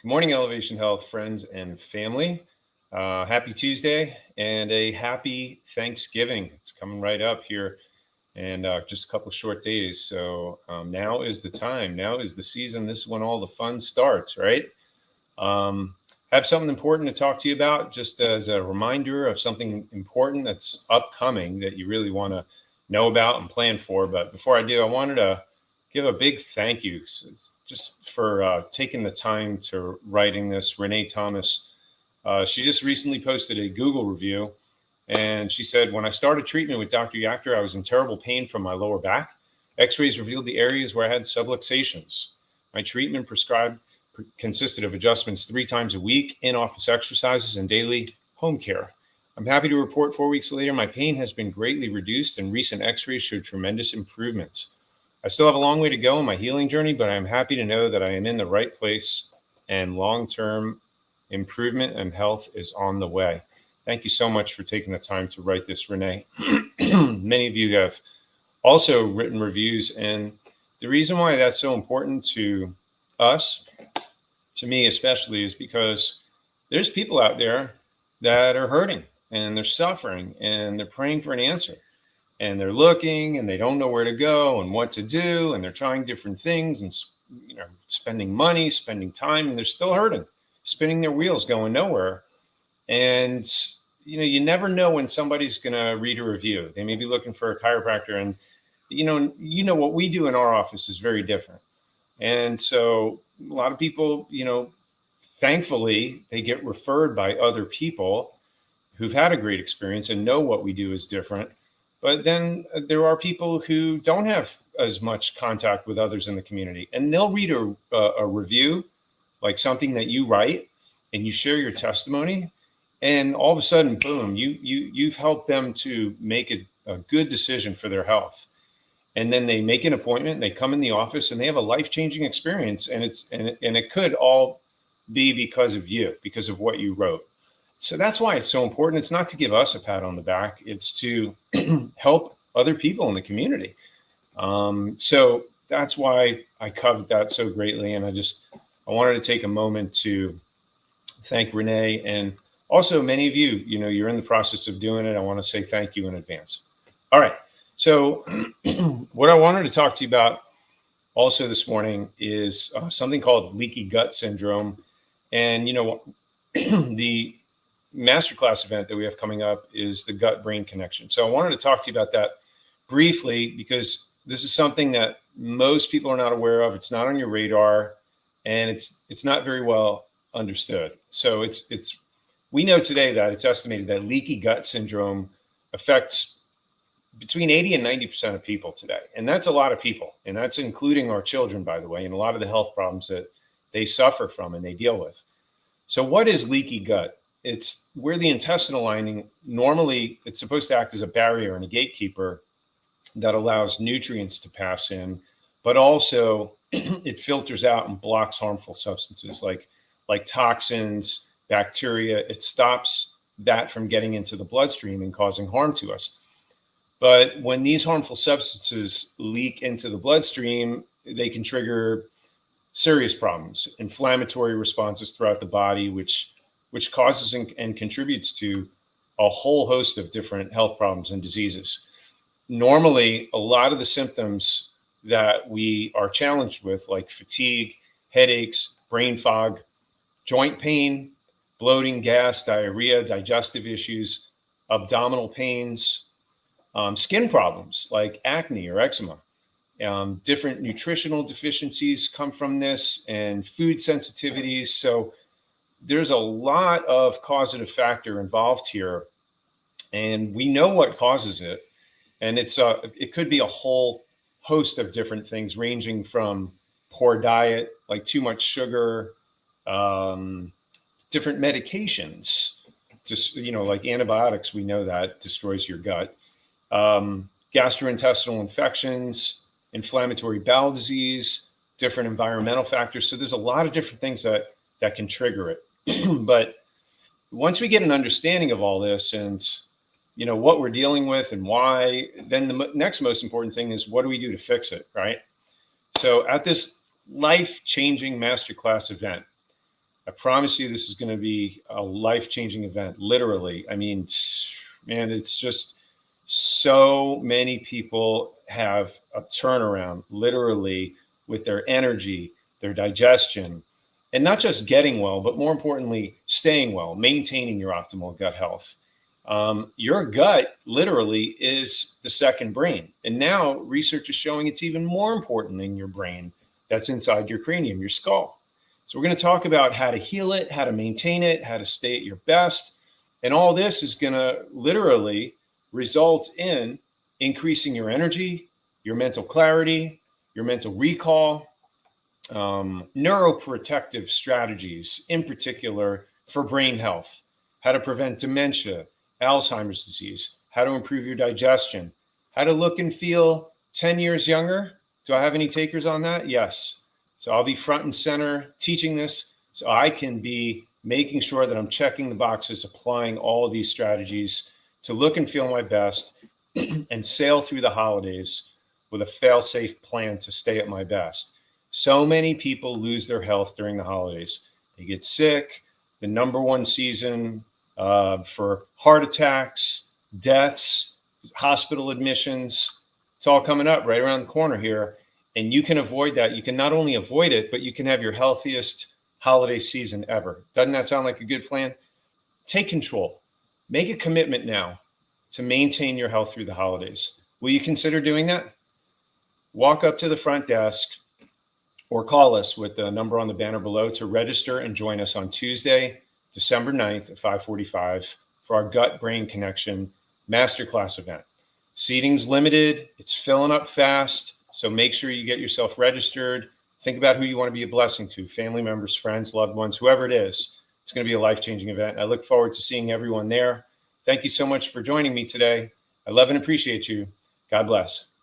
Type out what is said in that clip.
Good morning, Elevation Health friends and family. Happy Tuesday and a happy Thanksgiving. It's coming right up here and just a couple of short days. So now is the time. Now is the season. This is when all the fun starts, right? I have something important to talk to you about, just as a reminder of something important that's upcoming that you really want to know about and plan for. But before I do, I wanted to give a big thank you just for taking the time to writing this. Renee Thomas, she just recently posted a Google review, and she said, when I started treatment with Dr. Yachter, I was in terrible pain from my lower back. X-rays revealed the areas where I had subluxations. My treatment consisted of adjustments 3 times a week, in-office exercises, and daily home care. I'm happy to report 4 weeks later, my pain has been greatly reduced, and recent X-rays showed tremendous improvements. I still have a long way to go in my healing journey, but I'm happy to know that I am in the right place and long-term improvement and health is on the way. Thank you so much for taking the time to write this, Renee. Many of you have also written reviews, and the reason why that's so important to us, to me especially, is because there's people out there that are hurting and they're suffering and they're praying for an answer. And they're looking and they don't know where to go and what to do. And they're trying different things and, spending money, spending time, and they're still hurting, spinning their wheels, going nowhere. And, you never know when somebody's going to read a review. They may be looking for a chiropractor, and, what we do in our office is very different. And so a lot of people, thankfully, they get referred by other people who've had a great experience and know what we do is different. But then there are people who don't have as much contact with others in the community, and they'll read a review, like something that you write, and you share your testimony, and all of a sudden, boom, you've helped them to make a good decision for their health. And then they make an appointment, and they come in the office, and they have a life-changing experience, and it could all be because of you, because of what you wrote. So that's why it's so important. It's not to give us a pat on the back. It's to help other people in the community. So that's why I covered that so greatly. And I wanted to take a moment to thank Renee, and also many of you, you're in the process of doing it. I want to say thank you in advance. All right. So what I wanted to talk to you about also this morning is something called leaky gut syndrome. And, the masterclass event that we have coming up is the gut-brain connection. So I wanted to talk to you about that briefly, because this is something that most people are not aware of. It's not on your radar, and it's not very well understood. So we know today that it's estimated that leaky gut syndrome affects between 80 and 90% of people today. And that's a lot of people. And that's including our children, by the way, and a lot of the health problems that they suffer from and they deal with. So what is leaky gut? It's where the intestinal lining, normally it's supposed to act as a barrier and a gatekeeper that allows nutrients to pass in, but also it filters out and blocks harmful substances like toxins, bacteria. It stops that from getting into the bloodstream and causing harm to us. But when these harmful substances leak into the bloodstream, they can trigger serious problems, inflammatory responses throughout the body, which causes and contributes to a whole host of different health problems and diseases. Normally, a lot of the symptoms that we are challenged with, like fatigue, headaches, brain fog, joint pain, bloating, gas, diarrhea, digestive issues, abdominal pains, skin problems like acne or eczema, different nutritional deficiencies come from this, and food sensitivities. So there's a lot of causative factor involved here, and we know what causes it. And it could be a whole host of different things, ranging from poor diet, like too much sugar, different medications, just, like antibiotics, we know that destroys your gut, gastrointestinal infections, inflammatory bowel disease, different environmental factors. So there's a lot of different things that can trigger it. But once we get an understanding of all this and, what we're dealing with and why, then the next most important thing is, what do we do to fix it, right? So at this life-changing masterclass event, I promise you, this is going to be a life-changing event, literally. I mean, man, it's just so many people have a turnaround, literally, with their energy, their digestion, and not just getting well, but more importantly, staying well, maintaining your optimal gut health. Your gut literally is the second brain. And now research is showing it's even more important than your brain that's inside your cranium, your skull. So we're going to talk about how to heal it, how to maintain it, how to stay at your best. And all this is going to literally result in increasing your energy, your mental clarity, your mental recall, neuroprotective strategies, in particular for brain health, how to prevent dementia, Alzheimer's disease, how to improve your digestion, how to look and feel 10 years younger. Do I have any takers on that? Yes. So I'll be front and center teaching this so I can be making sure that I'm checking the boxes, applying all of these strategies to look and feel my best and sail through the holidays with a fail-safe plan to stay at my best. So many people lose their health during the holidays. They get sick. The number one season for heart attacks, deaths, hospital admissions, it's all coming up right around the corner here. And you can avoid that. You can not only avoid it, but you can have your healthiest holiday season ever. Doesn't that sound like a good plan? Take control. Make a commitment now to maintain your health through the holidays. Will you consider doing that? Walk up to the front desk or call us with the number on the banner below to register and join us on Tuesday, December 9th at 5:45 for our Gut Brain Connection Masterclass event. Seating's limited. It's filling up fast. So make sure you get yourself registered. Think about who you want to be a blessing to, family members, friends, loved ones, whoever it is. It's going to be a life-changing event. I look forward to seeing everyone there. Thank you so much for joining me today. I love and appreciate you. God bless.